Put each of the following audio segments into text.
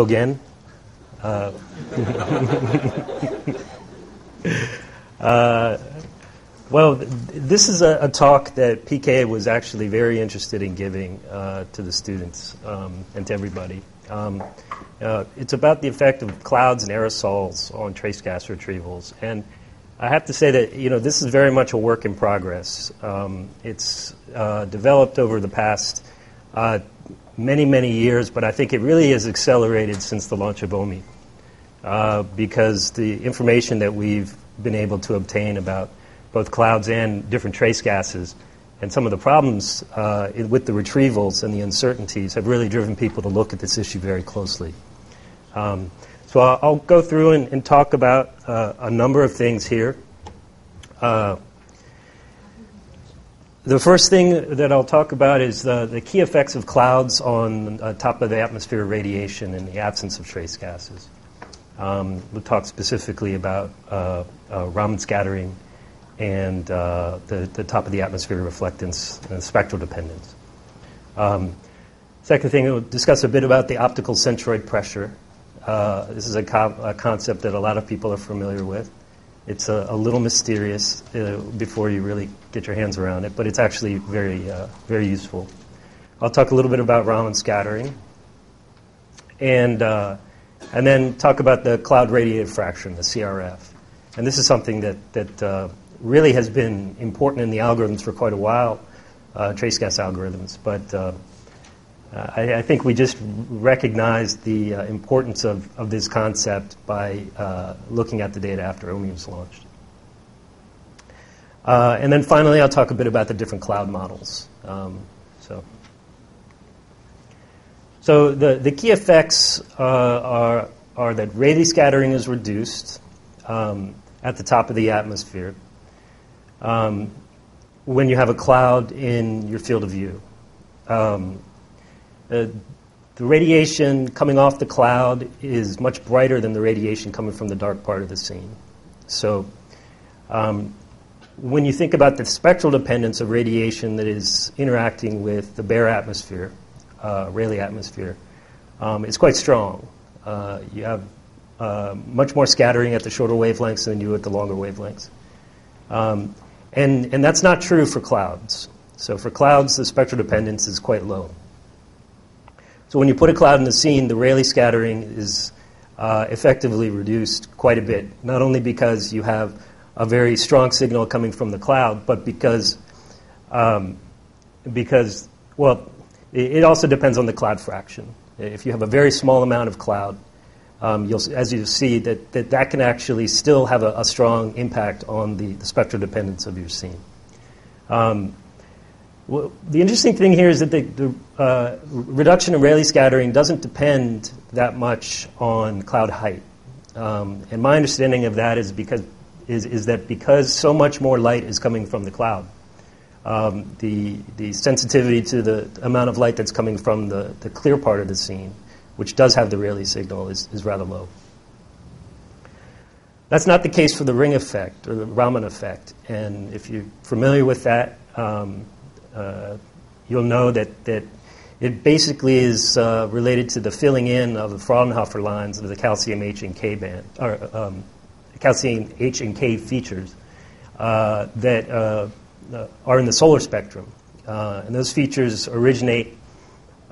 Again. Well, this is a talk that PK was actually very interested in giving to the students and to everybody. It's about the effect of clouds and aerosols on trace gas retrievals. And I have to say that, this is very much a work in progress. It's developed over the past many, many years, but I think it really has accelerated since the launch of OMI because the information that we've been able to obtain about both clouds and different trace gases and some of the problems with the retrievals and the uncertainties have really driven people to look at this issue very closely. So I'll go through and talk about a number of things here. The first thing that I'll talk about is the key effects of clouds on top of the atmosphere radiation in the absence of trace gases. We'll talk specifically about Raman scattering and the top of the atmosphere reflectance and spectral dependence. Second thing, we'll discuss a bit about the optical centroid pressure. This is a concept that a lot of people are familiar with. It's a little mysterious before you really get your hands around it, but it's actually very, very useful. I'll talk a little bit about Raman scattering, and then talk about the cloud radiative fraction, the CRF. And this is something that really has been important in the algorithms for quite a while, trace gas algorithms. But I think we just recognized the importance of this concept by looking at the data after OMI was launched. And then finally, I'll talk a bit about the different cloud models. So the key effects are that Rayleigh scattering is reduced at the top of the atmosphere when you have a cloud in your field of view. The radiation coming off the cloud is much brighter than the radiation coming from the dark part of the scene. So when you think about the spectral dependence of radiation that is interacting with the bare atmosphere, Rayleigh atmosphere, it's quite strong. You have much more scattering at the shorter wavelengths than you do at the longer wavelengths. And that's not true for clouds. So for clouds, the spectral dependence is quite low. So when you put a cloud in the scene, the Rayleigh scattering is effectively reduced quite a bit, not only because you have a very strong signal coming from the cloud, but because it also depends on the cloud fraction. If you have a very small amount of cloud, as you see, that can actually still have a strong impact on the spectral dependence of your scene. Well, the interesting thing here is that the reduction in Rayleigh scattering doesn't depend that much on cloud height. And my understanding of that is because so much more light is coming from the cloud, the sensitivity to the amount of light that's coming from the clear part of the scene, which does have the Rayleigh signal, is rather low. That's not the case for the ring effect or the Raman effect. And if you're familiar with that, you'll know that it basically is related to the filling in of the Fraunhofer lines of the calcium H and K band, or calcium H and K features that are in the solar spectrum. And those features originate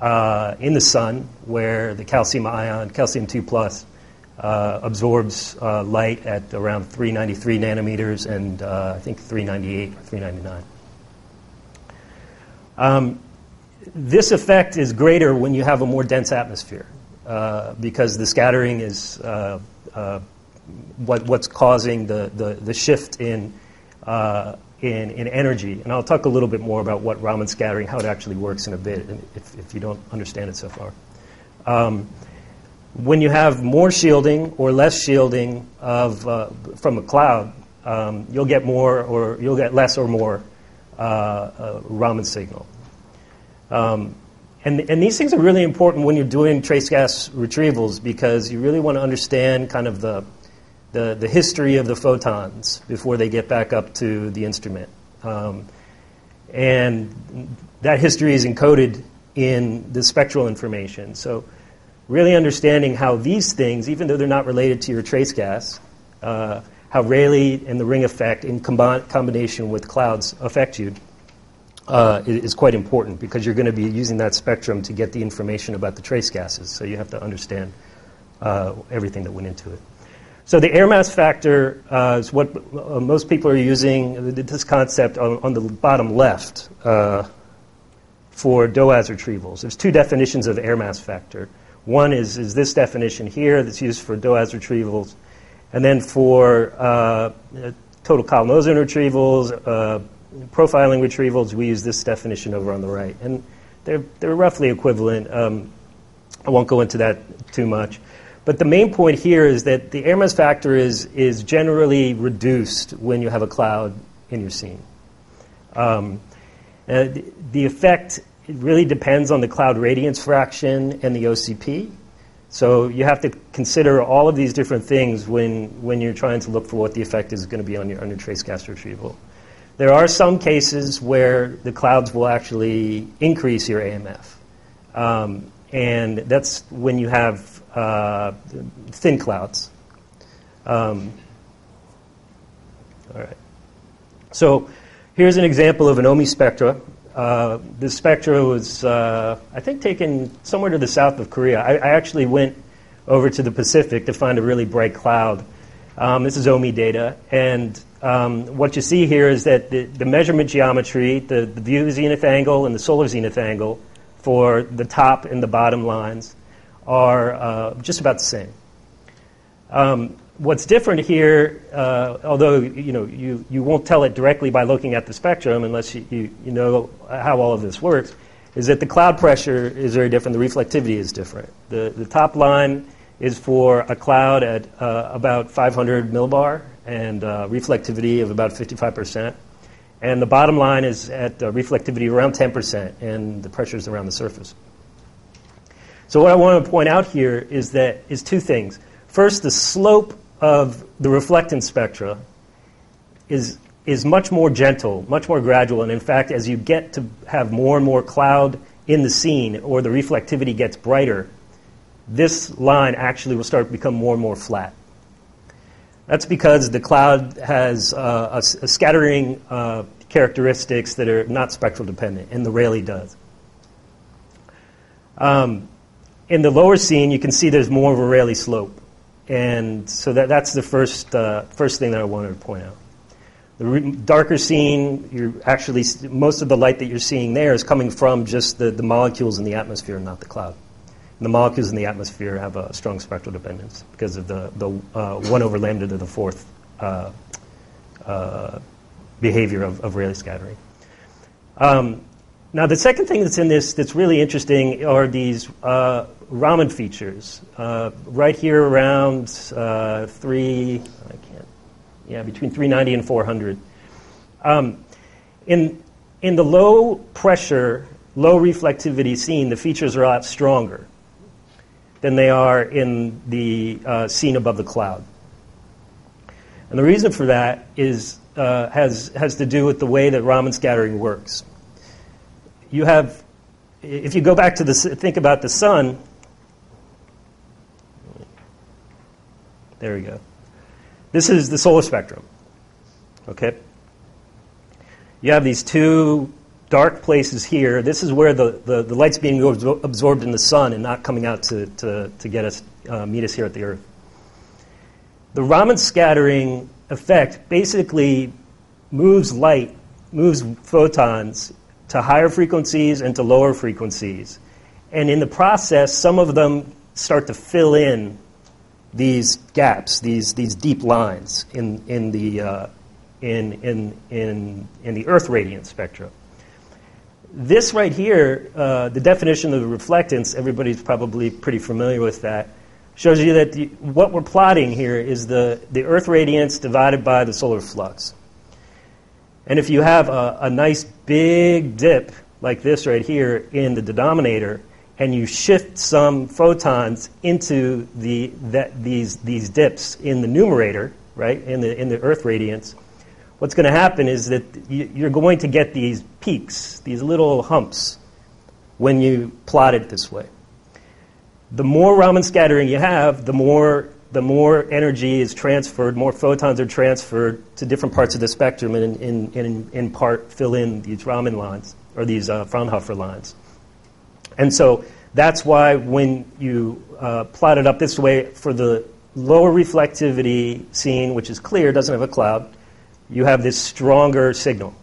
in the sun, where the calcium ion, calcium 2+, absorbs light at around 393 nanometers and I think 398 or 399. This effect is greater when you have a more dense atmosphere because the scattering is what's causing the shift in energy. And I'll talk a little bit more about what Raman scattering, how it actually works in a bit, if you don't understand it so far. When you have more shielding or less shielding from a cloud, you'll get more or you'll get less or more Raman signal. And these things are really important when you're doing trace gas retrievals because you really want to understand kind of the history of the photons before they get back up to the instrument. And that history is encoded in the spectral information. So really understanding how these things, even though they're not related to your trace gas, how Rayleigh and the ring effect in combination with clouds affect you is quite important, because you're going to be using that spectrum to get the information about the trace gases. So you have to understand everything that went into it. So the air mass factor is what most people are using, this concept on the bottom left for DOAS retrievals. There's two definitions of air mass factor. One is this definition here that's used for DOAS retrievals. And then for total column ozone retrievals, profiling retrievals, we use this definition over on the right. And they're roughly equivalent. I won't go into that too much. But the main point here is that the air mass factor is generally reduced when you have a cloud in your scene. The effect really depends on the cloud radiance fraction and the OCP. So you have to consider all of these different things when you're trying to look for what the effect is going to be on your trace gas retrieval. There are some cases where the clouds will actually increase your AMF. And that's when you have thin clouds. All right. So here's an example of an OMI spectra. This spectra was, I think, taken somewhere to the south of Korea. I actually went over to the Pacific to find a really bright cloud. This is OMI data. And what you see here is that the measurement geometry, the view zenith angle and the solar zenith angle for the top and the bottom lines are just about the same. What's different here, although you won't tell it directly by looking at the spectrum unless you know how all of this works, is that the cloud pressure is very different. The reflectivity is different. The top line is for a cloud at about 500 millibar and reflectivity of about 55%. And the bottom line is at reflectivity around 10%, and the pressure is around the surface. So what I want to point out here is two things. First, the slope of the reflectance spectra is much more gentle, much more gradual, and in fact, as you get to have more and more cloud in the scene, or the reflectivity gets brighter, this line actually will start to become more and more flat. That's because the cloud has a scattering characteristics that are not spectral dependent, and the Rayleigh does. In the lower scene, you can see there's more of a Rayleigh slope. And so that's the first thing that I wanted to point out. The darker scene, most of the light that you're seeing there is coming from just the molecules in the atmosphere, not the cloud. And the molecules in the atmosphere have a strong spectral dependence because of the 1 over lambda to the fourth behavior of Rayleigh scattering. Now, the second thing that's in this that's really interesting are these Raman features. Right here around between 390 and 400. In the low pressure, low reflectivity scene, the features are a lot stronger than they are in the scene above the cloud. And the reason for that has to do with the way that Raman scattering works. If you go back to think about the sun. There we go. This is the solar spectrum. Okay. You have these two dark places here. This is where the light's being absorbed in the sun and not coming out to get us meet us here at the Earth. The Raman scattering effect basically moves photons to higher frequencies and to lower frequencies. And in the process, some of them start to fill in these gaps, these deep lines in the Earth radiance spectra. This right here, the definition of the reflectance, everybody's probably pretty familiar with that, shows you that what we're plotting here is the Earth radiance divided by the solar flux. And if you have a nice big dip like this right here in the denominator, and you shift some photons into these dips in the numerator, right, in the Earth radiance, what's going to happen is that you're going to get these peaks, these little humps, when you plot it this way. the more Raman scattering you have, the more energy is transferred, more photons are transferred to different parts of the spectrum, and in part fill in these Raman lines, or these Fraunhofer lines. And so that's why when you plot it up this way, for the lower reflectivity scene, which is clear, doesn't have a cloud, you have this stronger signal.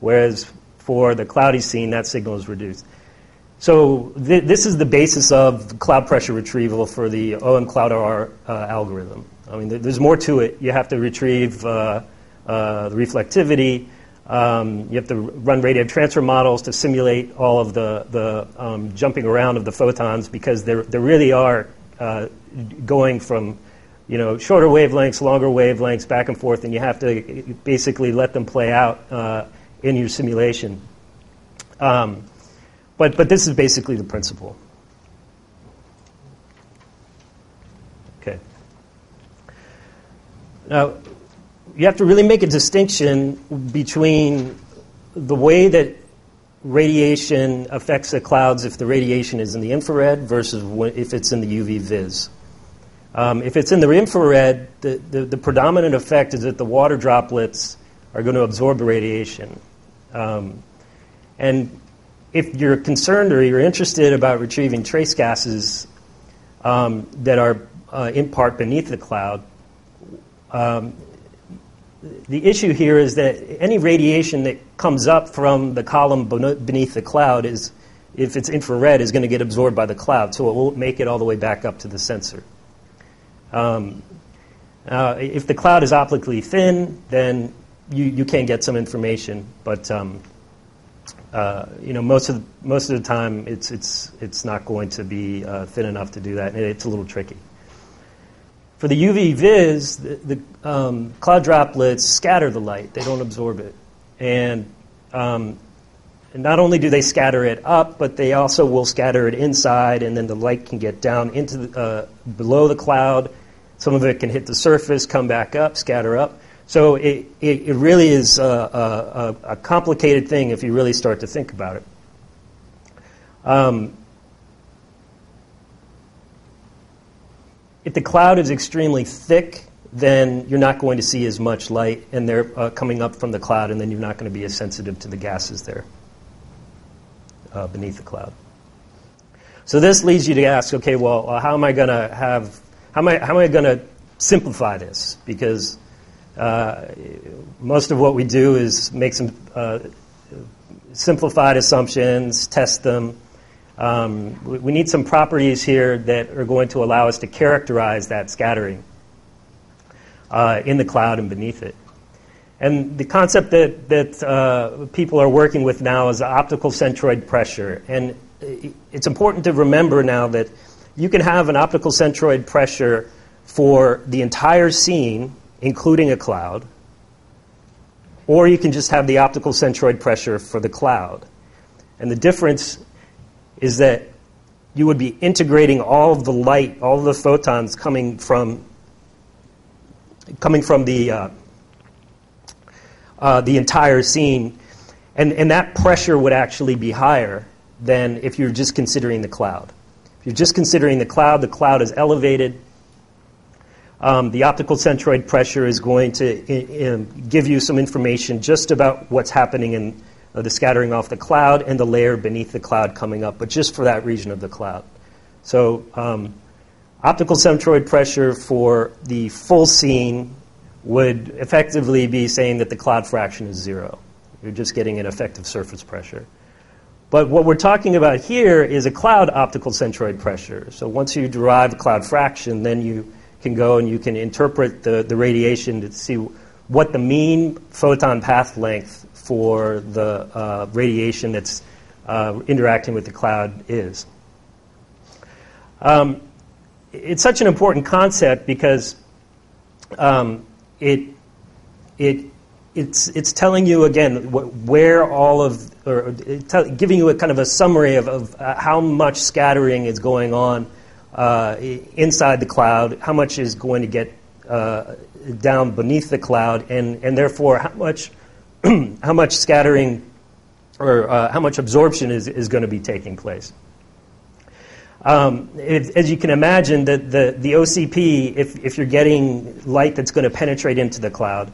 Whereas for the cloudy scene, that signal is reduced. So this is the basis of cloud pressure retrieval for the OM Cloud R algorithm. I mean, there's more to it. You have to retrieve the reflectivity. You have to run radiative transfer models to simulate all of the jumping around of the photons, because they really are going from shorter wavelengths, longer wavelengths, back and forth, and you have to basically let them play out in your simulation. But this is basically the principle. Okay. Now, you have to really make a distinction between the way that radiation affects the clouds if the radiation is in the infrared versus if it's in the UV vis. If it's in the infrared, the predominant effect is that the water droplets are going to absorb the radiation. And if you're concerned or you're interested about retrieving trace gases that are in part beneath the cloud, the issue here is that any radiation that comes up from the column beneath the cloud is, if it's infrared, is going to get absorbed by the cloud, so it won't make it all the way back up to the sensor. If the cloud is optically thin, then you can get some information, but most of the time it's not going to be thin enough to do that, and it's a little tricky. For the UV vis, the cloud droplets scatter the light; they don't absorb it, and not only do they scatter it up, but they also will scatter it inside, and then the light can get down into below the cloud. Some of it can hit the surface, come back up, scatter up. So it really is a complicated thing if you really start to think about it. If the cloud is extremely thick, then you're not going to see as much light, and they're coming up from the cloud, and then you're not going to be as sensitive to the gases there beneath the cloud. So this leads you to ask, okay, well, how am I going to simplify this? Because most of what we do is make some simplified assumptions, test them. We need some properties here that are going to allow us to characterize that scattering in the cloud and beneath it. And the concept that people are working with now is optical centroid pressure. And it's important to remember now that you can have an optical centroid pressure for the entire scene, including a cloud, or you can just have the optical centroid pressure for the cloud. And the difference is that you would be integrating all of the light, all of the photons coming from the entire scene, and that pressure would actually be higher than if you're just considering the cloud. If you're just considering the cloud is elevated. The optical centroid pressure is going to give you some information just about what's happening in the scattering off the cloud and the layer beneath the cloud coming up, but just for that region of the cloud. So optical centroid pressure for the full scene would effectively be saying that the cloud fraction is 0. You're just getting an effective surface pressure. But what we're talking about here is a cloud optical centroid pressure. So once you derive a cloud fraction, then you can go and you can interpret the radiation to see what the mean photon path length for the radiation that's interacting with the cloud is. It's such an important concept because it's telling you again where all of, or giving you a kind of a summary of how much scattering is going on inside the cloud, how much is going to get down beneath the cloud, and therefore how much how much scattering or how much absorption is going to be taking place. As you can imagine, the OCP, if you're getting light that's going to penetrate into the cloud,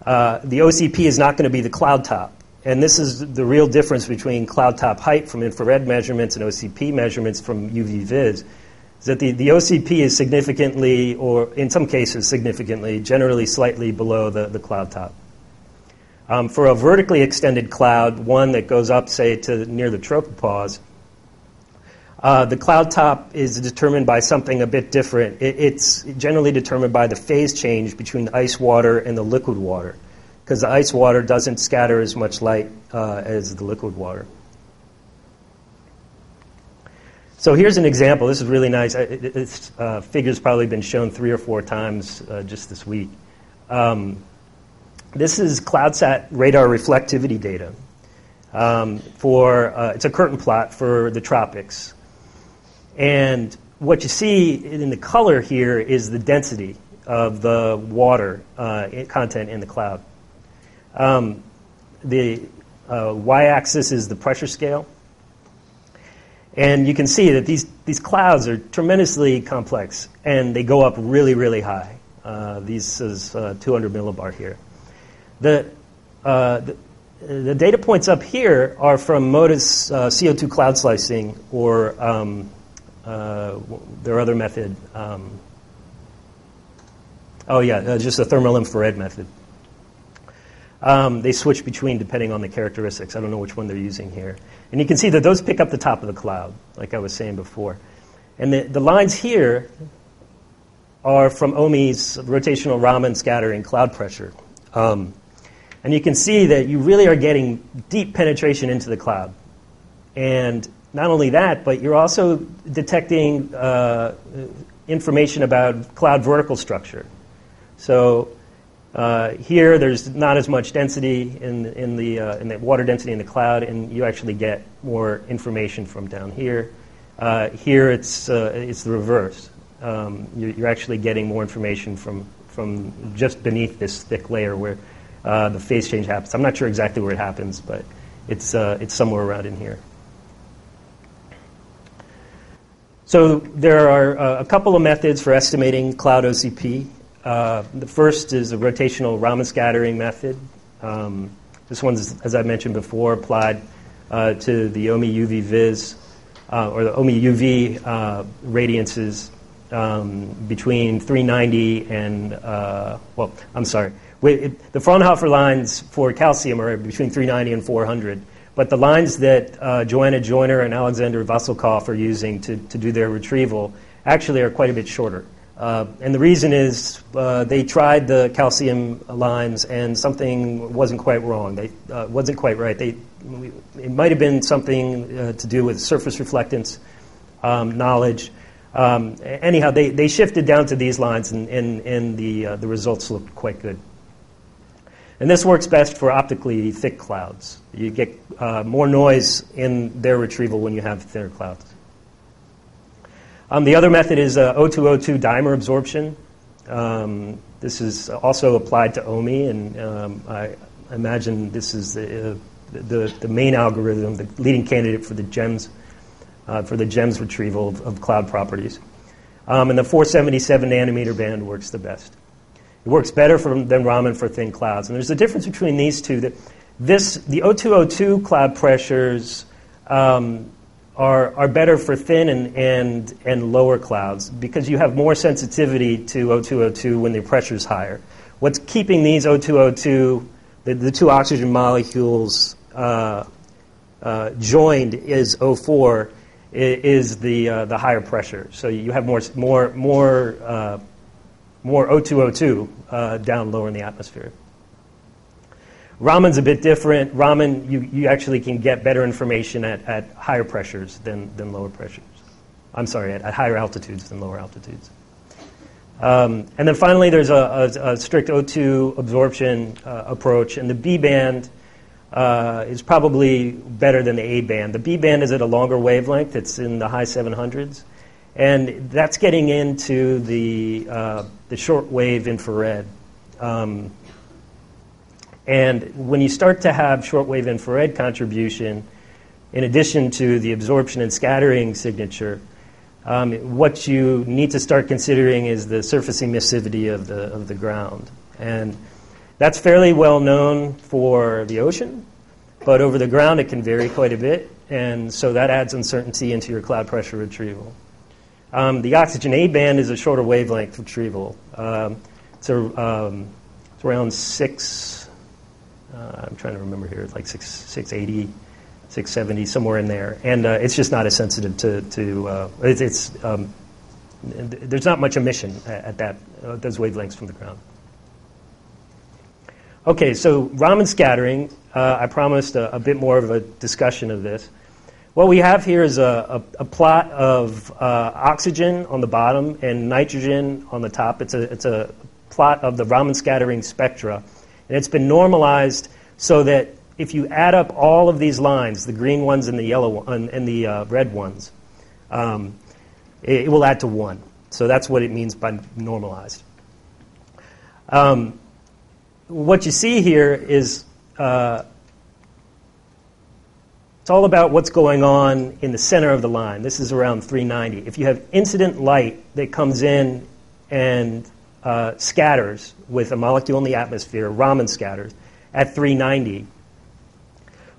the OCP is not going to be the cloud top. And this is the real difference between cloud top height from infrared measurements and OCP measurements from UV vis, is that the OCP is significantly, or in some cases significantly, generally slightly below the cloud top. For a vertically extended cloud, one that goes up, say, to near the tropopause, the cloud top is determined by something a bit different. It's generally determined by the phase change between the ice water and the liquid water, because the ice water doesn't scatter as much light as the liquid water. So here's an example. This is really nice. This figure's probably been shown 3 or 4 times just this week. This is CloudSat radar reflectivity data. It's a curtain plot for the tropics. And what you see in the color here is the density of the water content in the cloud. The y-axis is the pressure scale. And you can see that these clouds are tremendously complex, and they go up really, really high. This is 200 millibar here. The data points up here are from MODIS CO2 cloud slicing, or their other method. Just a thermal infrared method. They switch between depending on the characteristics. I don't know which one they're using here. And you can see that those pick up the top of the cloud, like I was saying before. And the lines here are from OMI's rotational Raman scattering cloud pressure. And you can see that you really are getting deep penetration into the cloud. And not only that, but you're also detecting information about cloud vertical structure. So here, there's not as much density in the water density in the cloud, and you actually get more information from down here. Here, it's the reverse. You're actually getting more information from just beneath this thick layer where the phase change happens. I'm not sure exactly where it happens, but it's somewhere around in here. So there are a couple of methods for estimating cloud OCP. The first is a rotational Raman scattering method. This one's, as I mentioned before, applied to the OMI UV vis, or the OMI UV radiances between 390 and, the Fraunhofer lines for calcium are between 390 and 400. But the lines that Joanna Joyner and Alexander Vassilkov are using to do their retrieval actually are quite a bit shorter. And the reason is they tried the calcium lines and something wasn't quite wrong. Wasn't quite right. It might have been something to do with surface reflectance knowledge. Anyhow, they shifted down to these lines, and the results looked quite good. And this works best for optically thick clouds. You get more noise in their retrieval when you have thinner clouds. The other method is O2O2 dimer absorption. This is also applied to OMI, and I imagine this is the main algorithm, the leading candidate for the GEMS retrieval of cloud properties. And the 477 nanometer band works the best. It works better than Raman for thin clouds. And there's a difference between these two. The O2O2 cloud pressures are better for thin and lower clouds because you have more sensitivity to O2O2 when the pressure is higher. What's keeping these O2O2, the two oxygen molecules joined is O4, is the higher pressure. So you have more O2O2 down lower in the atmosphere. Raman's a bit different. Raman, you actually can get better information at higher pressures than lower pressures. I'm sorry, at higher altitudes than lower altitudes. And then finally, there's a strict O2 absorption approach, and the B band is probably better than the A band. The B band is at a longer wavelength. It's in the high 700s. And that's getting into the shortwave infrared. And when you start to have shortwave infrared contribution, in addition to the absorption and scattering signature, What you need to start considering is the surface emissivity of the ground. And that's fairly well known for the ocean, but over the ground it can vary quite a bit, and so that adds uncertainty into your cloud pressure retrieval. The oxygen A band is a shorter wavelength retrieval. It's around 6, I'm trying to remember here, it's like 680, 670, somewhere in there. And it's just not as sensitive to there's not much emission at those wavelengths from the ground. Okay, so Raman scattering, I promised a bit more of a discussion of this. What we have here is a plot of oxygen on the bottom and nitrogen on the top. It's a plot of the Raman scattering spectra. And it's been normalized so that if you add up all of these lines, the green ones and the yellow and the red ones, it will add to 1. So that's what it means by normalized. What you see here is it's all about what's going on in the center of the line. This is around 390. If you have incident light that comes in and scatters with a molecule in the atmosphere, Raman scatters, at 390,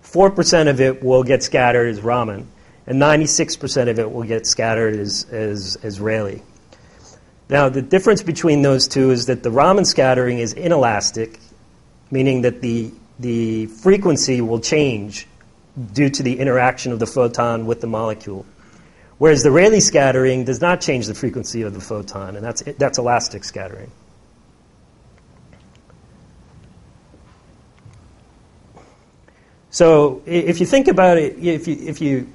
4% of it will get scattered as Raman, and 96% of it will get scattered as Rayleigh. Now, the difference between those two is that the Raman scattering is inelastic, meaning that the frequency will change due to the interaction of the photon with the molecule. Whereas the Rayleigh scattering does not change the frequency of the photon, and that's elastic scattering. So if you think about it, if you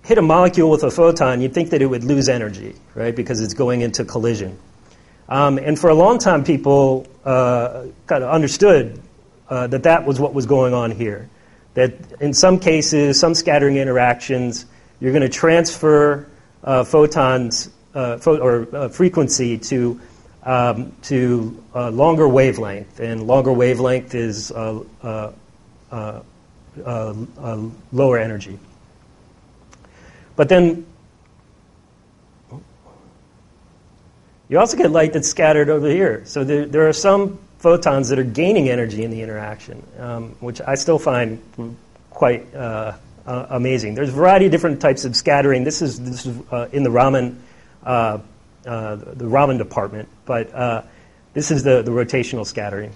hit a molecule with a photon, you'd think that it would lose energy, right, because it's going into collision. And for a long time, people kind of understood that was what was going on here. That in some cases, some scattering interactions, you're going to transfer photons or frequency to longer wavelength, and longer wavelength is lower energy. But then you also get light that's scattered over here. So there are some photons that are gaining energy in the interaction, which I still find quite amazing. There's a variety of different types of scattering. This is in the Raman department, but this is the rotational scattering.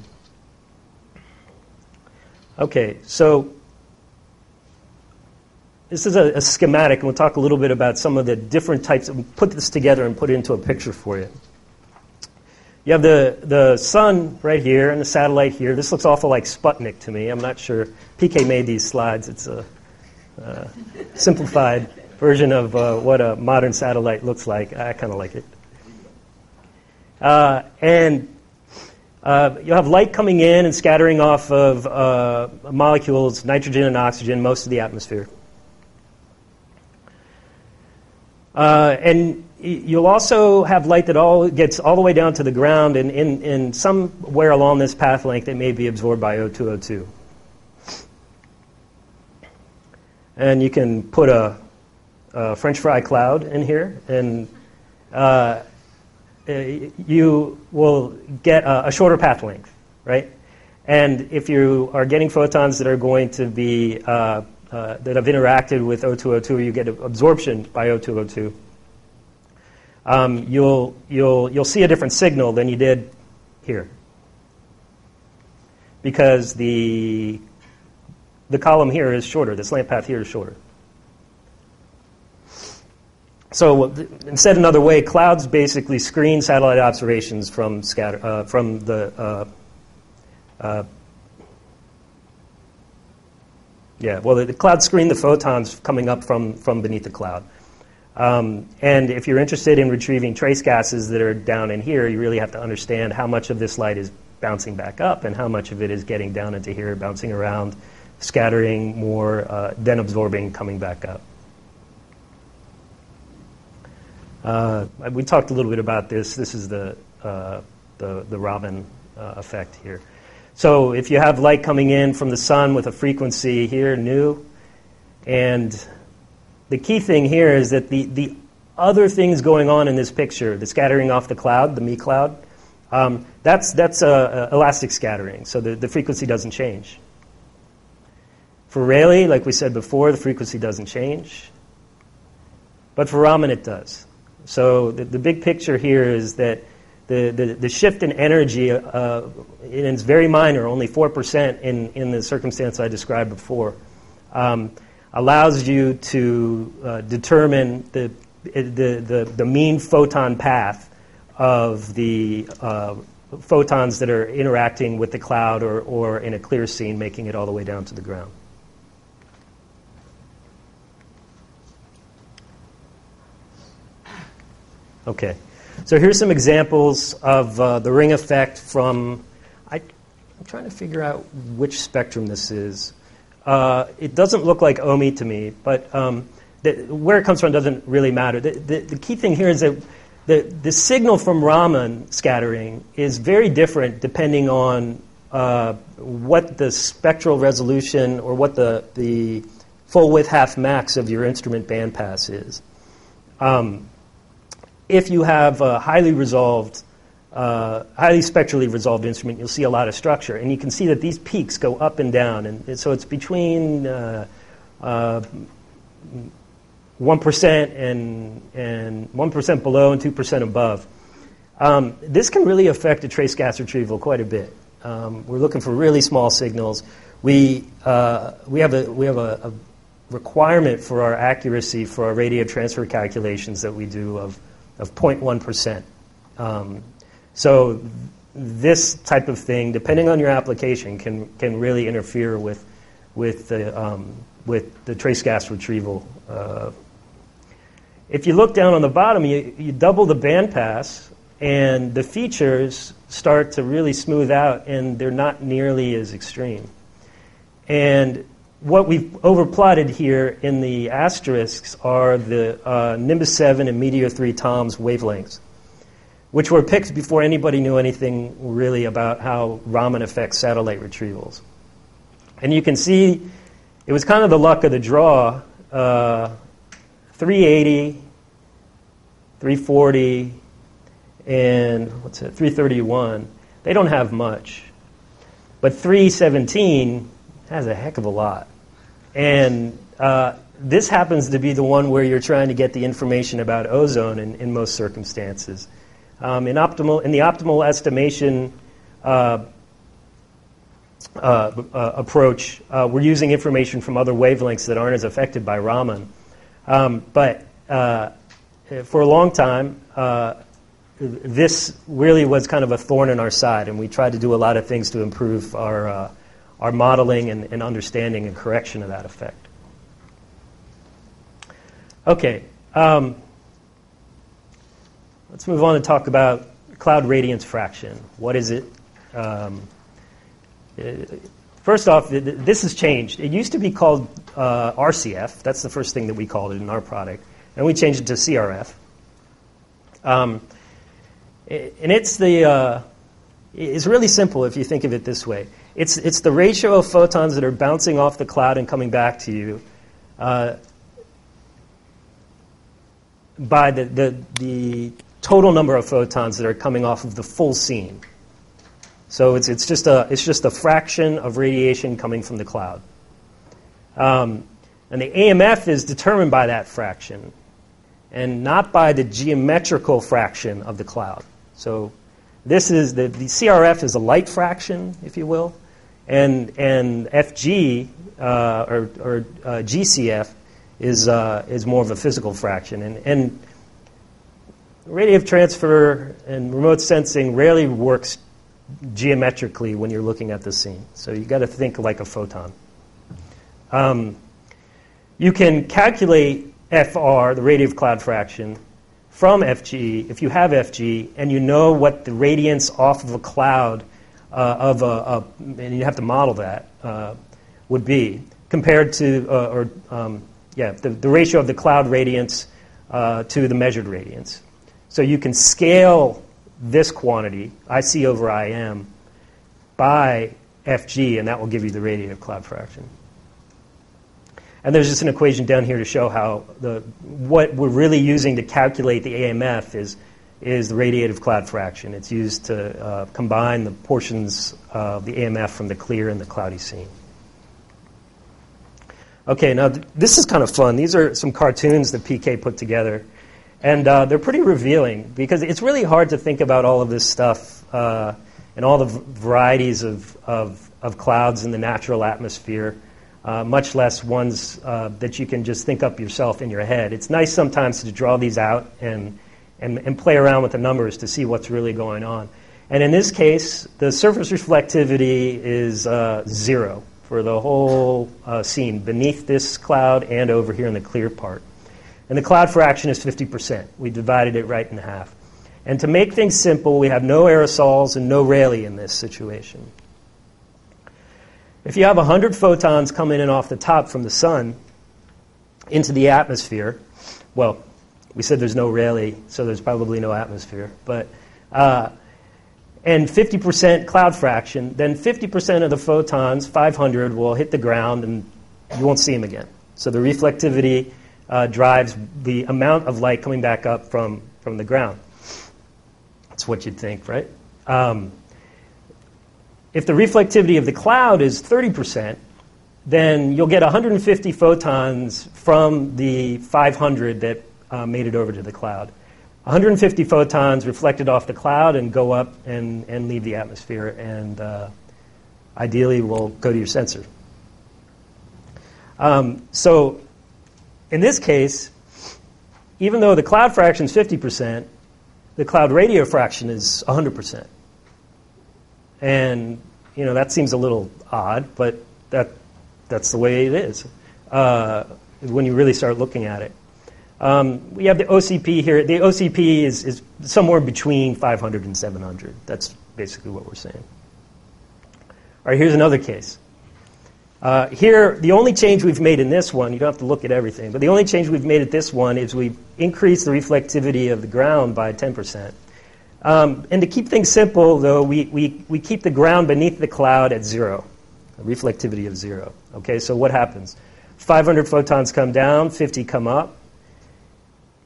Okay, so this is a schematic, and we'll talk a little bit about some of the different types. We'll put this together and put it into a picture for you. You have the sun right here and the satellite here. This looks awful like Sputnik to me. I'm not sure. PK made these slides. It's a simplified version of what a modern satellite looks like. I kind of like it. And you'll have light coming in and scattering off of molecules, nitrogen and oxygen, most of the atmosphere. And you'll also have light that gets all the way down to the ground, and in somewhere along this path length, it may be absorbed by O2O2. And you can put a French fry cloud in here, and you will get a shorter path length, right? And if you are getting photons that are going to be that have interacted with O2O2, you get absorption by O2O2. You'll see a different signal than you did here, because the column here is shorter. The slant path here is shorter. So, said another way, clouds basically screen satellite observations from the clouds screen the photons coming up from beneath the cloud. And if you're interested in retrieving trace gases that are down in here, you really have to understand how much of this light is bouncing back up and how much of it is getting down into here, bouncing around, scattering more, then absorbing, coming back up. We talked a little bit about this. This is the Raman effect here. So if you have light coming in from the sun with a frequency here, nu, and the key thing here is that the other things going on in this picture, the scattering off the cloud, the me cloud, that's elastic scattering, so the frequency doesn't change. For Rayleigh, like we said before, the frequency doesn't change. But for Raman, it does. So the big picture here is that the shift in energy, and it's very minor, only 4% in the circumstance I described before, allows you to determine the mean photon path of the photons that are interacting with the cloud or in a clear scene, making it all the way down to the ground. Okay, so here's some examples of the ring effect from, I'm trying to figure out which spectrum this is. It doesn't look like OMI to me, but where it comes from doesn't really matter. The key thing here is that the signal from Raman scattering is very different depending on what the spectral resolution or what the full width half max of your instrument bandpass is. If you have a highly spectrally resolved instrument, you'll see a lot of structure. And you can see that these peaks go up and down. And so it's between 1% and 1% below and 2% above. This can really affect a trace gas retrieval quite a bit. We're looking for really small signals. We have a requirement for our accuracy for our radio transfer calculations that we do of 0.1%. So this type of thing, depending on your application, can really interfere with the trace gas retrieval. If you look down on the bottom, you double the bandpass, and the features start to really smooth out, and they're not nearly as extreme. And what we've overplotted here in the asterisks are the Nimbus 7 and Meteor 3 TOMS wavelengths, which were picked before anybody knew anything really about how Raman affects satellite retrievals. And you can see it was kind of the luck of the draw. 380, 340, and 331. They don't have much. But 317 has a heck of a lot. And this happens to be the one where you're trying to get the information about ozone in most circumstances. In the optimal estimation approach, we're using information from other wavelengths that aren't as affected by Raman. But for a long time, this really was kind of a thorn in our side, and we tried to do a lot of things to improve our modeling and understanding and correction of that effect. Okay, let's move on and talk about cloud radiance fraction. What is it? First off, this has changed. It used to be called RCF. That's the first thing that we called it in our product. And we changed it to CRF. And it's really simple if you think of it this way. It's the ratio of photons that are bouncing off the cloud and coming back to you by the total number of photons that are coming off of the full scene. So it's just a fraction of radiation coming from the cloud. And the AMF is determined by that fraction and not by the geometrical fraction of the cloud. So this is the CRF is a light fraction, if you will, and FG or GCF is more of a physical fraction. And radiative transfer and remote sensing rarely works geometrically when you're looking at the scene. So you've got to think like a photon. You can calculate FR, the radiative cloud fraction, from FG, if you have FG, and you know what the radiance off of a cloud and you have to model that, would be, compared to, the ratio of the cloud radiance to the measured radiance. So you can scale this quantity, IC over IM, by FG, and that will give you the radiative cloud fraction. And there's just an equation down here to show how what we're really using to calculate the AMF is the radiative cloud fraction. It's used to combine the portions of the AMF from the clear and the cloudy scene. Okay, now this is kind of fun. These are some cartoons that PK put together. And they're pretty revealing because it's really hard to think about all of this stuff and all the varieties of clouds in the natural atmosphere, much less ones that you can just think up yourself in your head. It's nice sometimes to draw these out and play around with the numbers to see what's really going on. And in this case, the surface reflectivity is 0 for the whole scene, beneath this cloud and over here in the clear part. And the cloud fraction is 50%. We divided it right in half. And to make things simple, we have no aerosols and no Rayleigh in this situation. If you have 100 photons coming in off the top from the sun into the atmosphere, well, we said there's no Rayleigh, so there's probably no atmosphere, but and 50% cloud fraction, then 50% of the photons, 500, will hit the ground and you won't see them again. So the reflectivity drives the amount of light coming back up from the ground. That's what you'd think, right? If the reflectivity of the cloud is 30%, then you'll get 150 photons from the 500 that made it over to the cloud. 150 photons reflected off the cloud and go up and leave the atmosphere, and ideally will go to your sensor. So in this case, even though the cloud fraction is 50%, the cloud radio fraction is 100%. And that seems a little odd, but that's the way it is when you really start looking at it. We have the OCP here. The OCP is somewhere between 500 and 700. That's basically what we're saying. All right, here's another case. Here, the only change we've made in this one, you don't have to look at everything, but the only change we've made at this one is we've increased the reflectivity of the ground by 10%. And to keep things simple, though, we keep the ground beneath the cloud at 0, a reflectivity of 0. Okay, so what happens? 500 photons come down, 50 come up.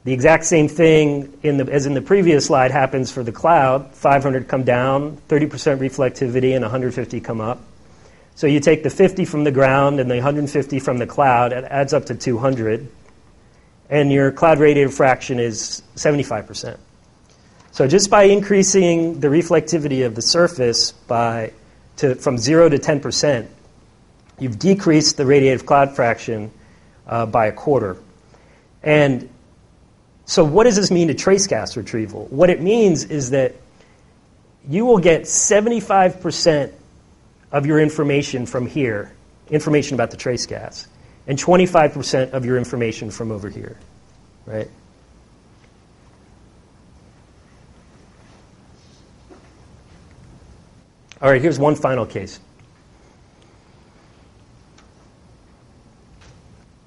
The exact same thing as in the previous slide happens for the cloud. 500 come down, 30% reflectivity, and 150 come up. So you take the 50 from the ground and the 150 from the cloud, it adds up to 200, and your cloud radiative fraction is 75%. So just by increasing the reflectivity of the surface from 0 to 10%, you've decreased the radiative cloud fraction by a quarter. And so what does this mean to trace gas retrieval? What it means is that you will get 75% of your information from here, information about the trace gas, and 25% of your information from over here, right? All right, here's one final case.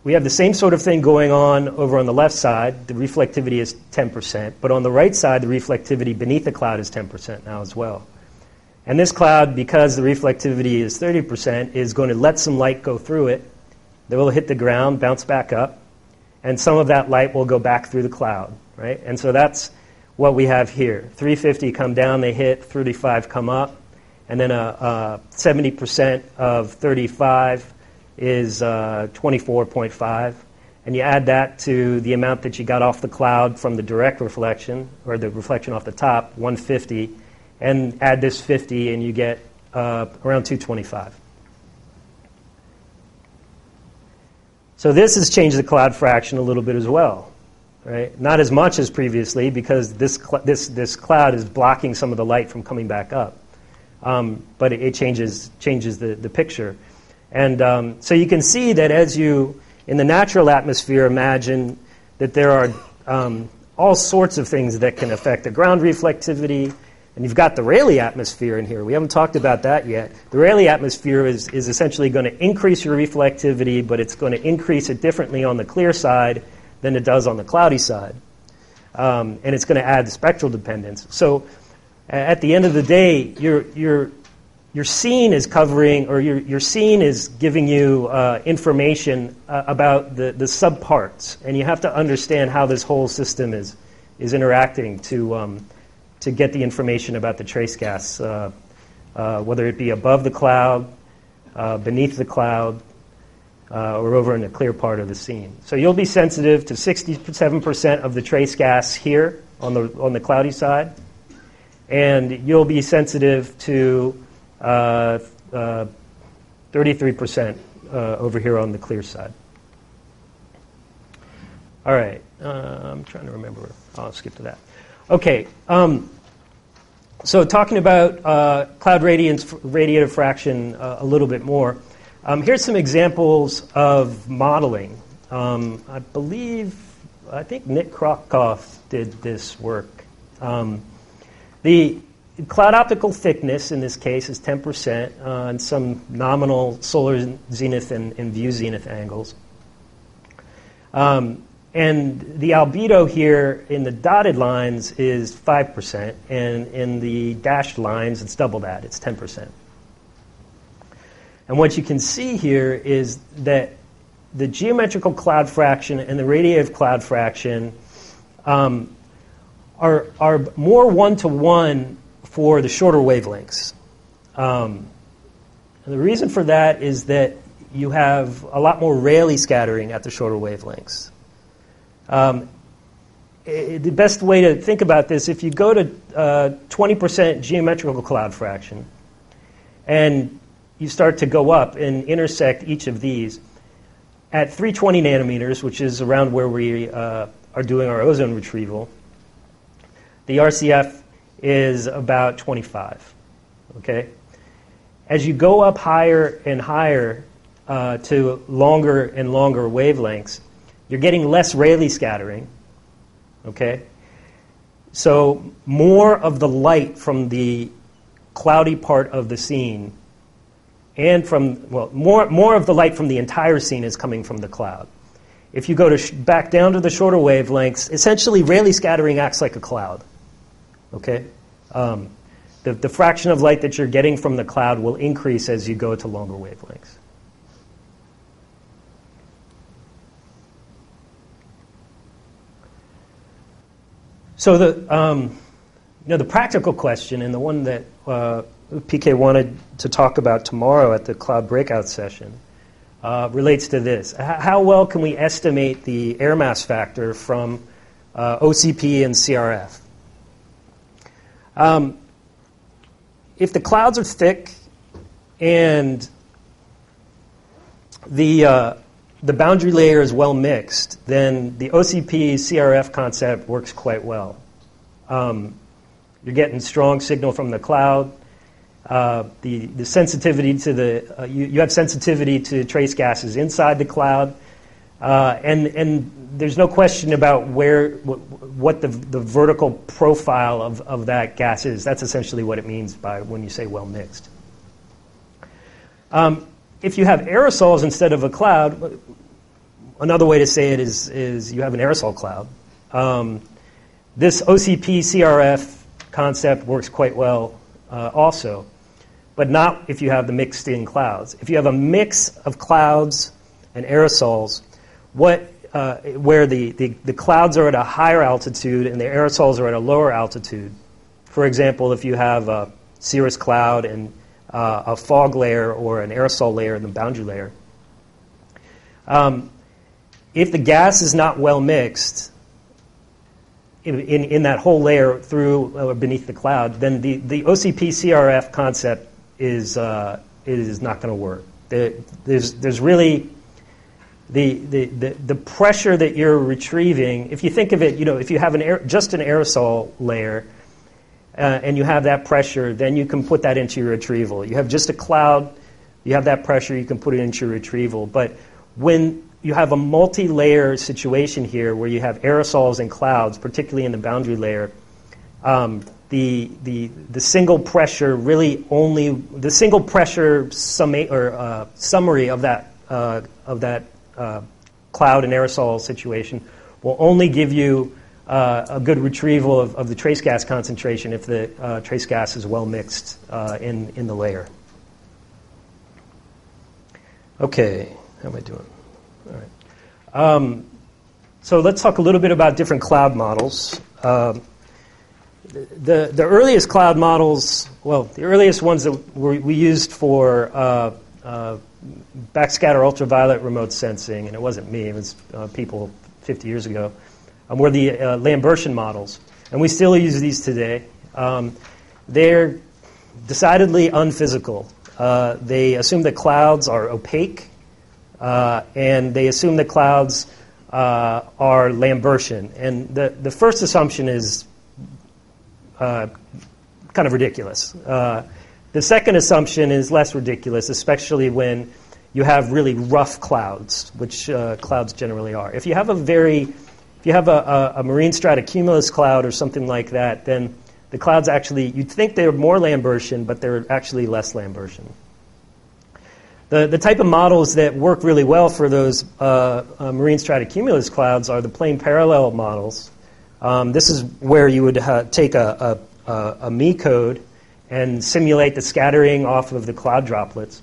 We have the same sort of thing going on over on the left side. The reflectivity is 10%, but on the right side, the reflectivity beneath the cloud is 10% now as well. And this cloud, because the reflectivity is 30%, is going to let some light go through it. It will hit the ground, bounce back up, and some of that light will go back through the cloud, right? And so that's what we have here. 350 come down, they hit, 35 come up, and then 70% of 35 is 24.5. And you add that to the amount that you got off the cloud from the direct reflection, or the reflection off the top, 150, and add this 50, and you get around 225. So this has changed the cloud fraction a little bit as well, right? Not as much as previously, because this cloud is blocking some of the light from coming back up. But it changes the picture. And so you can see that as you, in the natural atmosphere, imagine that there are all sorts of things that can affect the ground reflectivity. And you've got the Rayleigh atmosphere in here. We haven't talked about that yet. The Rayleigh atmosphere is essentially going to increase your reflectivity, but it's going to increase it differently on the clear side than it does on the cloudy side. And it's going to add the spectral dependence. So at the end of the day, your scene is covering, or your scene is giving you information about the subparts, and you have to understand how this whole system is interacting to get the information about the trace gas, whether it be above the cloud, beneath the cloud, or over in the clear part of the scene. So you'll be sensitive to 67% of the trace gas here on the cloudy side, and you'll be sensitive to 33% over here on the clear side. All right, I'm trying to remember. I'll skip to that. Okay, so talking about cloud radiative fraction a little bit more. Here's some examples of modeling. I think Nick Krokkoff did this work. The cloud optical thickness in this case is 10% on some nominal solar zenith and view zenith angles. And the albedo here in the dotted lines is 5%, and in the dashed lines it's double that, it's 10%. And what you can see here is that the geometrical cloud fraction and the radiative cloud fraction are more one-to-one for the shorter wavelengths. And the reason for that is that you have a lot more Rayleigh scattering at the shorter wavelengths. The best way to think about this, if you go to 20% geometrical cloud fraction and you start to go up and intersect each of these at 320 nanometers, which is around where we are doing our ozone retrieval, the RCF is about 25. Okay? As you go up higher and higher to longer and longer wavelengths, you're getting less Rayleigh scattering. Okay? So more of the light from the cloudy part of the scene and more of the light from the entire scene is coming from the cloud. If you go back down to the shorter wavelengths, essentially Rayleigh scattering acts like a cloud. Okay? The fraction of light that you're getting from the cloud will increase as you go to longer wavelengths. So the practical question, and the one that PK wanted to talk about tomorrow at the cloud breakout session, relates to this. How well can we estimate the air mass factor from OCP and CRF? If the clouds are thick and the boundary layer is well mixed, then the OCP-CRF concept works quite well. You're getting strong signal from the cloud. The sensitivity to you have sensitivity to trace gases inside the cloud, and there's no question about what the vertical profile of that gas is. That's essentially what it means by when you say well mixed. If you have aerosols instead of a cloud, another way to say it is you have an aerosol cloud. This OCP-CRF concept works quite well also, but not if you have the mixed-in clouds. If you have a mix of clouds and aerosols, where the clouds are at a higher altitude and the aerosols are at a lower altitude, for example, if you have a cirrus cloud and a fog layer or an aerosol layer in the boundary layer, if the gas is not well mixed in that whole layer through or beneath the cloud, then the OCP-CRF concept is not going to work. There's really the pressure that you're retrieving. If you think of it, if you have just an aerosol layer and you have that pressure, then you can put that into your retrieval. You have just a cloud, you have that pressure, you can put it into your retrieval. But when you have a multi-layer situation here where you have aerosols and clouds, particularly in the boundary layer, the single pressure really only the single pressure summary of that cloud and aerosol situation will only give you a good retrieval of the trace gas concentration if the trace gas is well mixed in the layer. Okay, how am I doing? All right. So let's talk a little bit about different cloud models. The earliest cloud models, well, the earliest ones that we used for backscatter ultraviolet remote sensing, and it wasn't me, it was people 50 years ago, were the Lambertian models. And we still use these today. They're decidedly unphysical. They assume that clouds are opaque, and they assume that clouds are Lambertian. And the first assumption is kind of ridiculous. The second assumption is less ridiculous, especially when you have really rough clouds, which clouds generally are. If you have a marine stratocumulus cloud or something like that, then the clouds actually, you'd think they're more Lambertian, but they're actually less Lambertian. The type of models that work really well for those marine stratocumulus clouds are the plane parallel models. This is where you would take a Me code and simulate the scattering off of the cloud droplets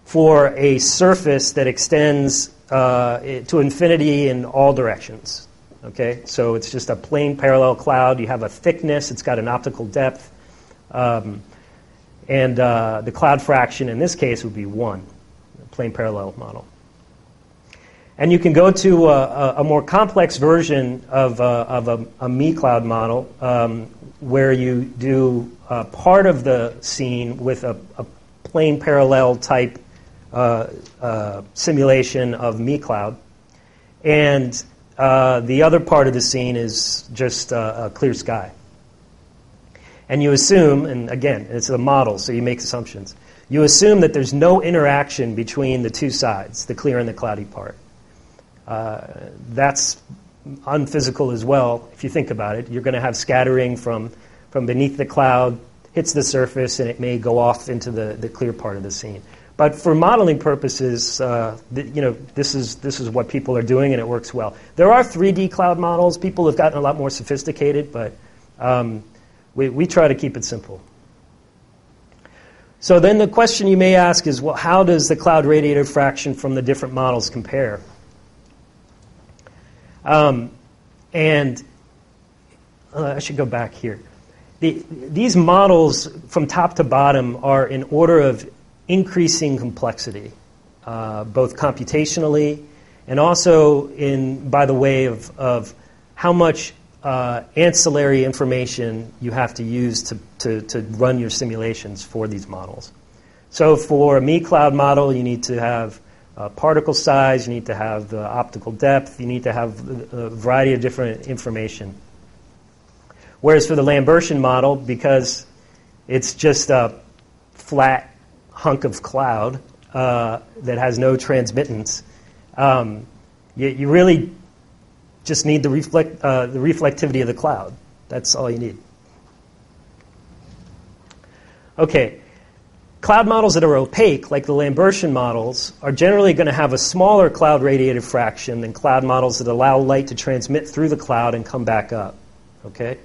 for a surface that extends to infinity in all directions. Okay, so it's just a plane parallel cloud. You have a thickness. It's got an optical depth. And the cloud fraction in this case would be 1, a plane parallel model. And you can go to a more complex version of a Me cloud model where you do part of the scene with a plane parallel type simulation of Me cloud. And the other part of the scene is just a clear sky. And you assume, and again, it's a model, so you make assumptions. You assume that there's no interaction between the two sides, the clear and the cloudy part. That's unphysical as well, if you think about it. You're going to have scattering from beneath the cloud, hits the surface, and it may go off into the clear part of the scene. But for modeling purposes, this is what people are doing, and it works well. There are 3D cloud models. People have gotten a lot more sophisticated, but we try to keep it simple. So then the question you may ask is, well, how does the cloud radiative fraction from the different models compare? And I should go back here. These models from top to bottom are in order of increasing complexity, both computationally and also by the way of how much ancillary information you have to use to run your simulations for these models. So for a Me cloud model, you need to have particle size, you need to have the optical depth, you need to have a variety of different information. Whereas for the Lambertian model, because it's just a flat hunk of cloud that has no transmittance, you really just need the reflectivity of the cloud. That's all you need. Okay. Cloud models that are opaque, like the Lambertian models, are generally going to have a smaller cloud radiative fraction than cloud models that allow light to transmit through the cloud and come back up. Okay?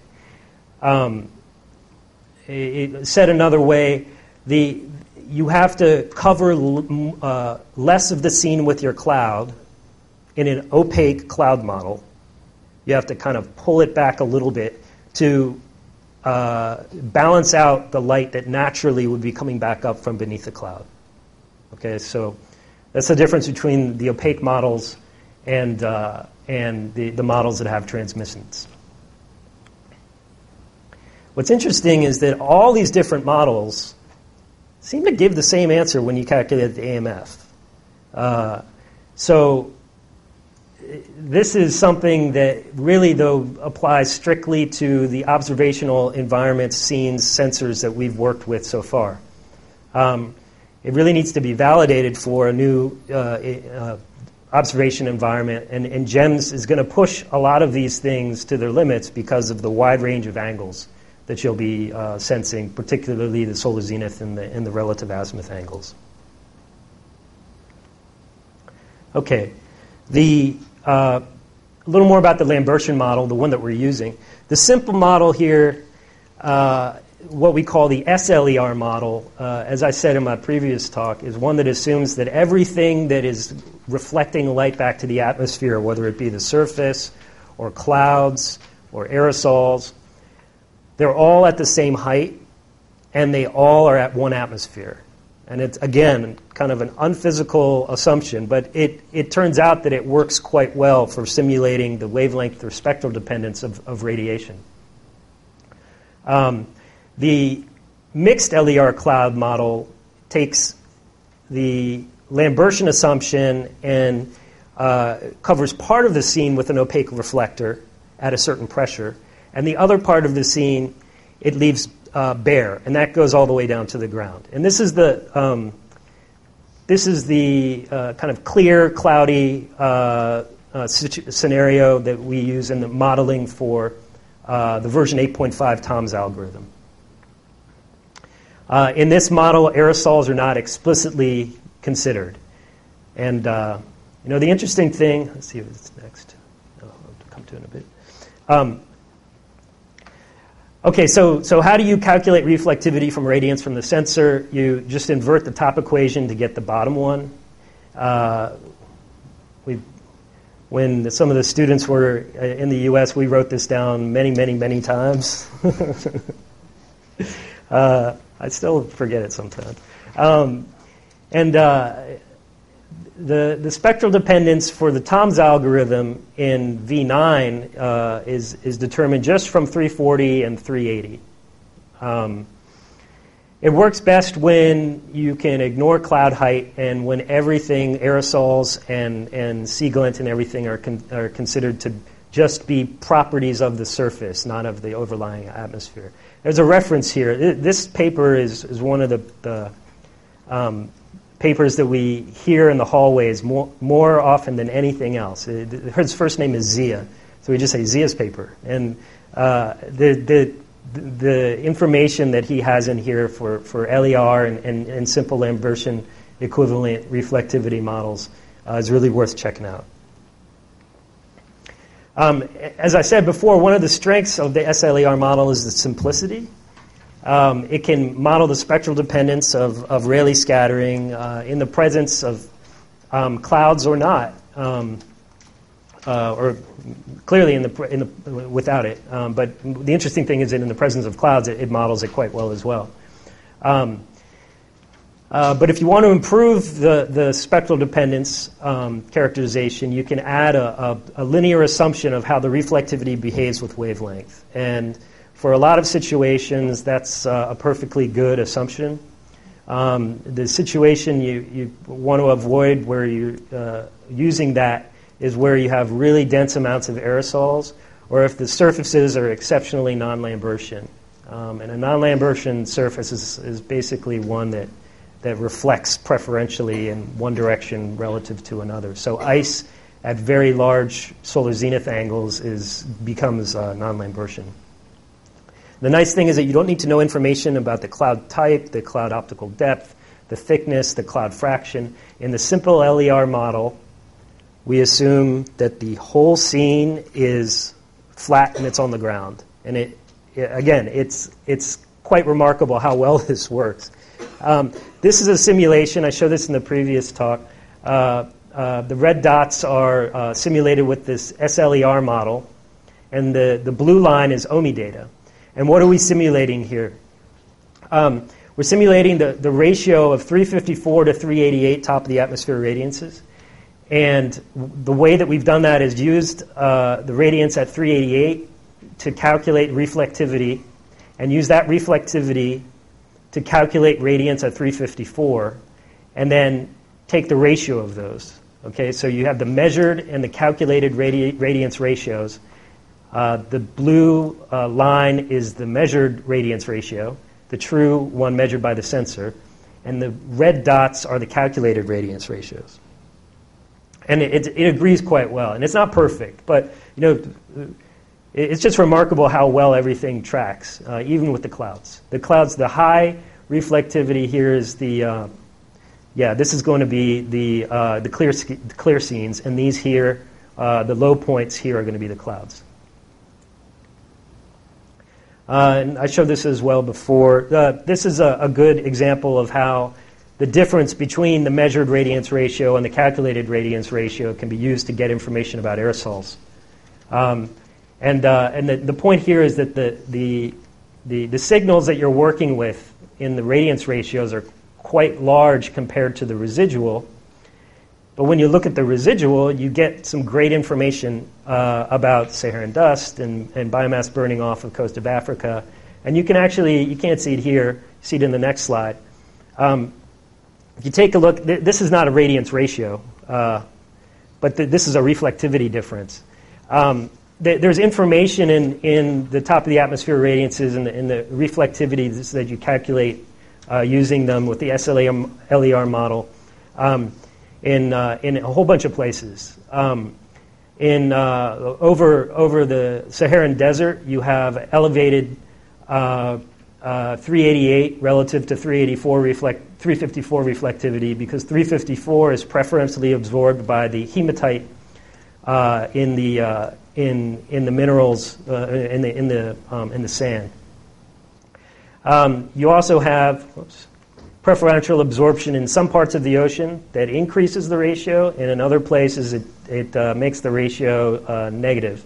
Said another way, you have to cover less of the scene with your cloud in an opaque cloud model. You have to kind of pull it back a little bit to balance out the light that naturally would be coming back up from beneath the cloud. Okay, so that's the difference between the opaque models and the models that have transmittance. What's interesting is that all these different models seem to give the same answer when you calculate the AMF. So this is something that really, though, applies strictly to the observational environments, scenes, sensors that we've worked with so far. It really needs to be validated for a new observation environment, and GEMS is going to push a lot of these things to their limits because of the wide range of angles that you'll be sensing, particularly the solar zenith and the relative azimuth angles. Okay. A little more about the Lambertian model, the one that we're using. The simple model here, what we call the SLER model, as I said in my previous talk, is one that assumes that everything that is reflecting light back to the atmosphere, whether it be the surface or clouds or aerosols, they're all at the same height, and they all are at 1 atmosphere. And it's, again, kind of an unphysical assumption, but it turns out that it works quite well for simulating the wavelength or spectral dependence of radiation. The mixed LER cloud model takes the Lambertian assumption and covers part of the scene with an opaque reflector at a certain pressure, and the other part of the scene it leaves bare, and that goes all the way down to the ground. And this is the kind of clear, cloudy scenario that we use in the modeling for the version 8.5 Tom's algorithm. In this model, aerosols are not explicitly considered. And the interesting thing, let's see what's next. I'll come to it in a bit. Okay, so how do you calculate reflectivity from radiance from the sensor? You just invert the top equation to get the bottom one. When some of the students were in the U.S., we wrote this down many, many, many times. I still forget it sometimes. The spectral dependence for the Tom's algorithm in V9 is determined just from 340 and 380. It works best when you can ignore cloud height and when everything, aerosols and sea glint and everything are considered to just be properties of the surface, not of the overlying atmosphere. There's a reference here. This paper is one of the papers that we hear in the hallways more often than anything else. His first name is Zia, so we just say Zia's paper. And the information that he has in here for LER and simple Lambertian equivalent reflectivity models is really worth checking out. As I said before, one of the strengths of the SLER model is the simplicity. It can model the spectral dependence of Rayleigh scattering in the presence of clouds or not, or clearly without it. But the interesting thing is that in the presence of clouds, it models it quite well as well. But if you want to improve the spectral dependence characterization, you can add a linear assumption of how the reflectivity behaves with wavelength. And for a lot of situations, that's a perfectly good assumption. The situation you want to avoid where you're using that is where you have really dense amounts of aerosols, or if the surfaces are exceptionally non-Lambertian. And a non-Lambertian surface is basically one that reflects preferentially in one direction relative to another. So ice at very large solar zenith angles becomes non-Lambertian. The nice thing is that you don't need to know information about the cloud type, the cloud optical depth, the thickness, the cloud fraction. In the simple LER model, we assume that the whole scene is flat and it's on the ground. And it's quite remarkable how well this works. This is a simulation. I showed this in the previous talk. The red dots are simulated with this SLER model, and the blue line is OMI data. And what are we simulating here? We're simulating the ratio of 354 to 388 top of the atmosphere radiances. And the way that we've done that is used the radiance at 388 to calculate reflectivity, and use that reflectivity to calculate radiance at 354, and then take the ratio of those. Okay, so you have the measured and the calculated radiance ratios. The blue line is the measured radiance ratio, the true one measured by the sensor, and the red dots are the calculated radiance ratios. And it agrees quite well. And it's not perfect, but it's just remarkable how well everything tracks, even with the clouds. The clouds, the high reflectivity here is this is going to be the clear scenes, and these here, the low points here are going to be the clouds. And I showed this as well before. This is a good example of how the difference between the measured radiance ratio and the calculated radiance ratio can be used to get information about aerosols. And the point here is that the signals that you're working with in the radiance ratios are quite large compared to the residual. But when you look at the residual, you get some great information about Saharan dust and biomass burning off of the coast of Africa. And you can actually, you can't see it here, you see it in the next slide. If you take a look, this is not a radiance ratio, but this is a reflectivity difference. There's information in the top of the atmosphere radiances and the reflectivity that you calculate using them with the SLER model in a whole bunch of places. Over the Saharan desert, you have elevated 388 relative to 354 reflectivity, because 354 is preferentially absorbed by the hematite in the minerals in the sand. You also have preferential absorption in some parts of the ocean that increases the ratio, and in other places it makes the ratio negative,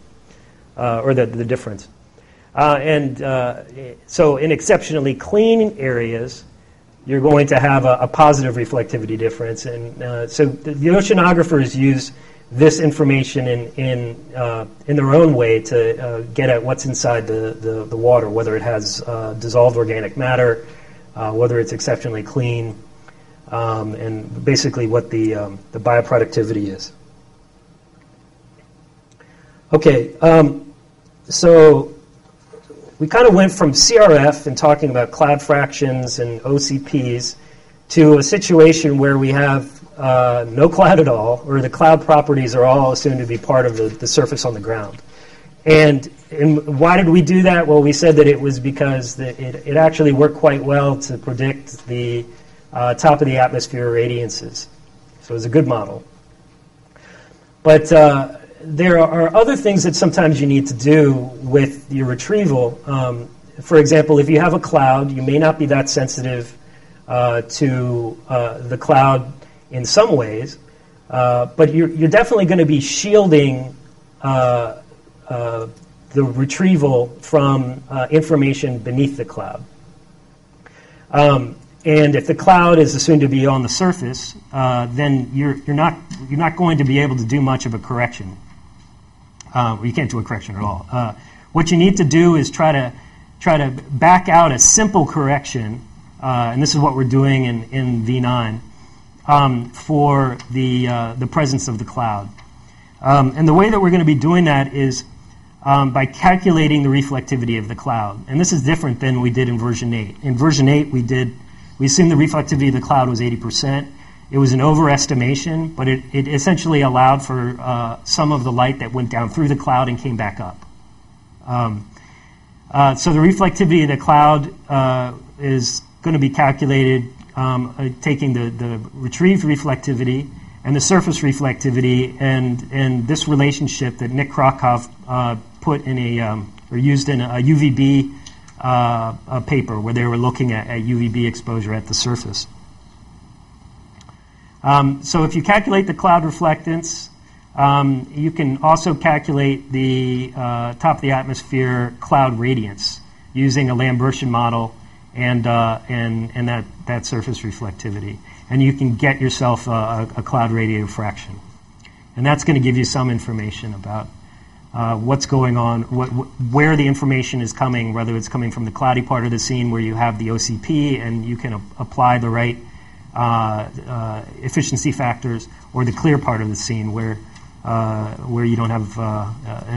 or the difference. So in exceptionally clean areas, you're going to have a positive reflectivity difference. And so the oceanographers use this information in their own way to get at what's inside the water, whether it has dissolved organic matter, whether it's exceptionally clean, and basically what the bioproductivity is. Okay, so we kind of went from CRF and talking about cloud fractions and OCPs to a situation where we have no cloud at all, or the cloud properties are all assumed to be part of the surface on the ground. And why did we do that? Well, we said that it was because it actually worked quite well to predict the top of the atmosphere radiances. So it was a good model. But there are other things that sometimes you need to do with your retrieval. For example, if you have a cloud, you may not be that sensitive to the cloud in some ways, but you're definitely going to be shielding the retrieval from information beneath the cloud. And if the cloud is assumed to be on the surface, then you're not going to be able to do much of a correction. You can't do a correction at all. What you need to do is try to back out a simple correction, and this is what we're doing in V9 for the presence of the cloud. And the way that we're going to be doing that is by calculating the reflectivity of the cloud. And this is different than we did in version 8. In version 8, we assumed the reflectivity of the cloud was 80%. It was an overestimation, but it essentially allowed for some of the light that went down through the cloud and came back up. So the reflectivity of the cloud is going to be calculated taking the retrieved reflectivity and the surface reflectivity, and this relationship that Nick Krakow put in or used in a UVB paper where they were looking at UVB exposure at the surface. So if you calculate the cloud reflectance, you can also calculate the top of the atmosphere cloud radiance using a Lambertian model and that surface reflectivity. And you can get yourself a cloud radiative fraction. And that's going to give you some information about what's going on, where the information is coming, whether it's coming from the cloudy part of the scene where you have the OCP and you can apply the right efficiency factors, or the clear part of the scene where you don't have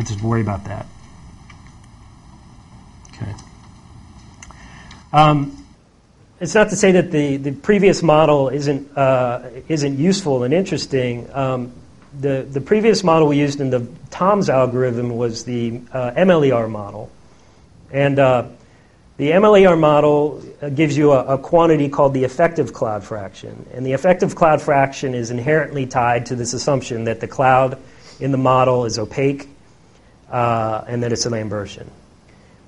to worry about that. Okay. It's not to say that the previous model isn't useful and interesting. The previous model we used in the Tom's algorithm was the MLER model, and the MLER model gives you a quantity called the effective cloud fraction. And the effective cloud fraction is inherently tied to this assumption that the cloud in the model is opaque and that it's a Lambertian.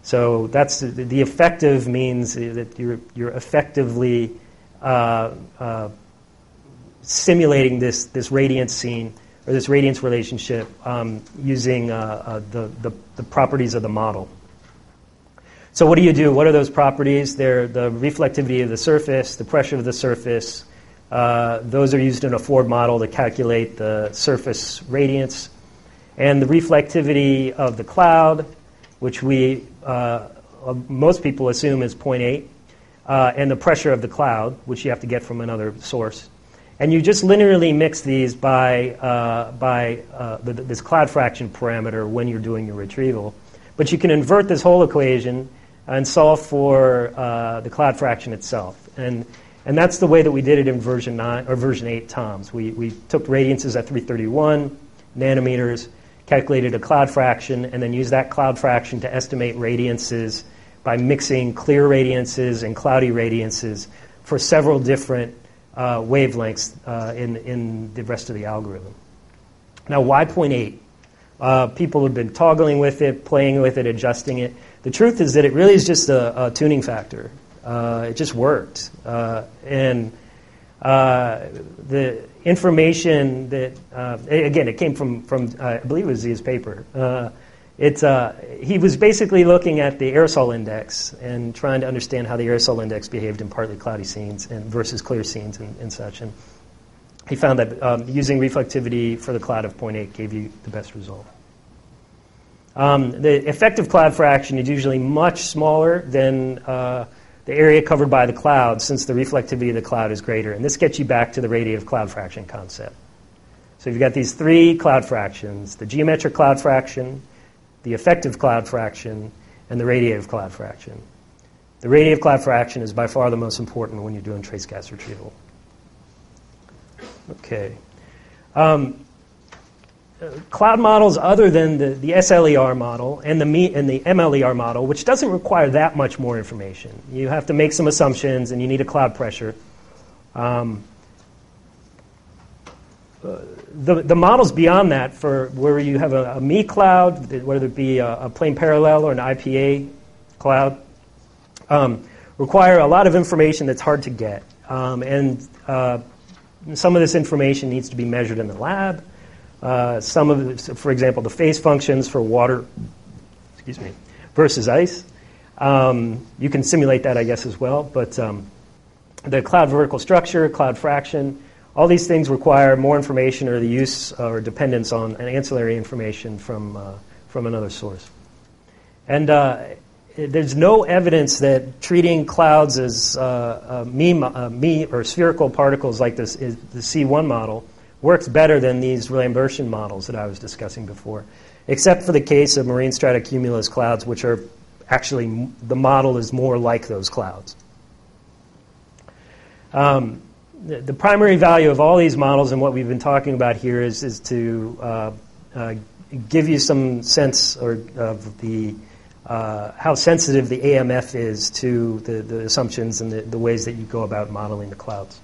So that's the effective means that you're effectively simulating this radiance scene or this radiance relationship using the properties of the model. So what do you do? What are those properties? They're the reflectivity of the surface, the pressure of the surface. Those are used in a Ford model to calculate the surface radiance. And the reflectivity of the cloud, which most people assume is 0.8, and the pressure of the cloud, which you have to get from another source. And you just linearly mix these by this cloud fraction parameter when you're doing your retrieval. But you can invert this whole equation and solve for the cloud fraction itself. And that's the way that we did it in version 9 or version 8 TOMS. We took radiances at 331 nanometers, calculated a cloud fraction, and then used that cloud fraction to estimate radiances by mixing clear radiances and cloudy radiances for several different wavelengths in the rest of the algorithm. Now, why 0.8? People have been toggling with it, playing with it, adjusting it. The truth is that it really is just a tuning factor. It just worked. And the information that, again, it came from I believe it was his paper. He was basically looking at the aerosol index and trying to understand how the aerosol index behaved in partly cloudy scenes and versus clear scenes and such. And he found that using reflectivity for the cloud of 0.8 gave you the best result. The effective cloud fraction is usually much smaller than the area covered by the cloud, since the reflectivity of the cloud is greater. And this gets you back to the radiative cloud fraction concept. So you've got these three cloud fractions: the geometric cloud fraction, the effective cloud fraction, and the radiative cloud fraction. The radiative cloud fraction is by far the most important when you're doing trace gas retrieval. Okay. Cloud models other than the SLER model and the MLER model, which doesn't require that much more information. You have to make some assumptions, and you need a cloud pressure. The models beyond that, for where you have a ME cloud, whether it be a plane parallel or an IPA cloud, require a lot of information that's hard to get. And some of this information needs to be measured in the lab. Some of it, for example, the phase functions for water, versus ice. You can simulate that, I guess, as well. But the cloud vertical structure, cloud fraction, all these things require more information or the use or dependence on an ancillary information from another source. And there's no evidence that treating clouds as me or spherical particles like this is the C1 model works better than these Lambertian models that I was discussing before, except for the case of marine stratocumulus clouds, which are actually, the model is more like those clouds. The primary value of all these models and what we've been talking about here is to give you some sense of the how sensitive the AMF is to the assumptions and the ways that you go about modeling the clouds.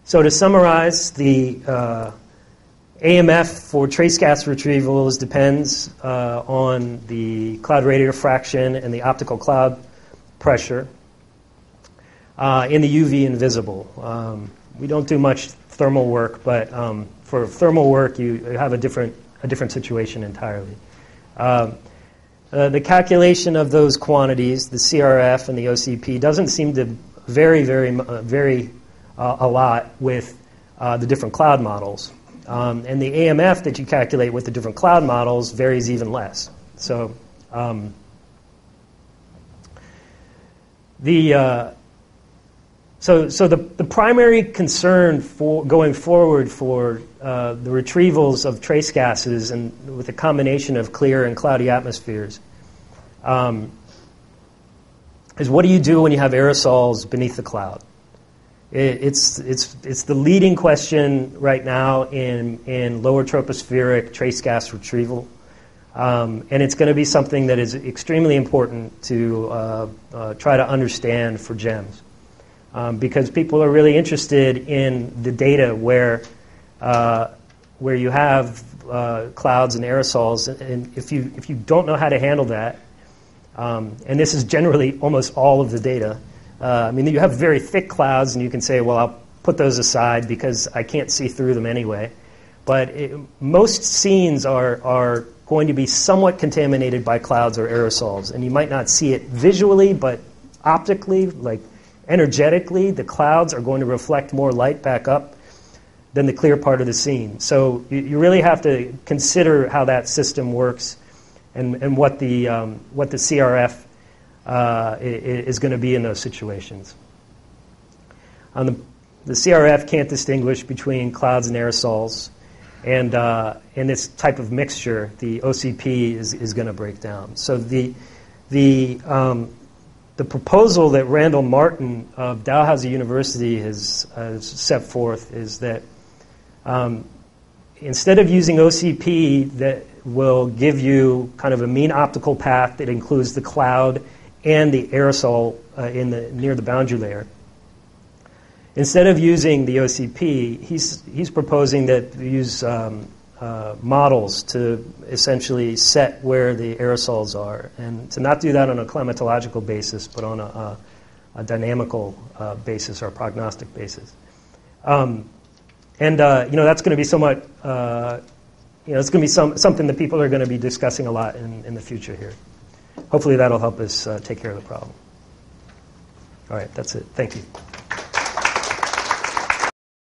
So to summarize, the AMF for trace gas retrievals depends on the cloud radiator fraction and the optical cloud pressure in the UV and visible. We don't do much thermal work, but for thermal work, you have a different situation entirely. The calculation of those quantities, the CRF and the OCP, doesn't seem to vary a lot with the different cloud models. And the AMF that you calculate with the different cloud models varies even less. So the primary concern for going forward for the retrievals of trace gases and with a combination of clear and cloudy atmospheres is what do you do when you have aerosols beneath the cloud? It's the leading question right now in lower tropospheric trace gas retrieval, and it's going to be something that is extremely important to try to understand for GEMS, because people are really interested in the data where you have clouds and aerosols, and if you don't know how to handle that, and this is generally almost all of the data. I mean, you have very thick clouds, and you can say, well, I'll put those aside because I can't see through them anyway. But most scenes are going to be somewhat contaminated by clouds or aerosols, and you might not see it visually, but optically, like energetically, the clouds are going to reflect more light back up than the clear part of the scene. So you really have to consider how that system works and what the CRF is going to be in those situations. The CRF can't distinguish between clouds and aerosols, and in this type of mixture, the OCP is going to break down. So the proposal that Randall Martin of Dalhousie University has set forth is that instead of using OCP that will give you kind of a mean optical path that includes the cloud and the aerosol near the boundary layer, instead of using the OCP, he's proposing that we use models to essentially set where the aerosols are, and to not do that on a climatological basis, but on a dynamical basis or a prognostic basis. That's going to be somewhat, it's going to be something that people are going to be discussing a lot in the future here. Hopefully that'll help us take care of the problem. All right, that's it. Thank you.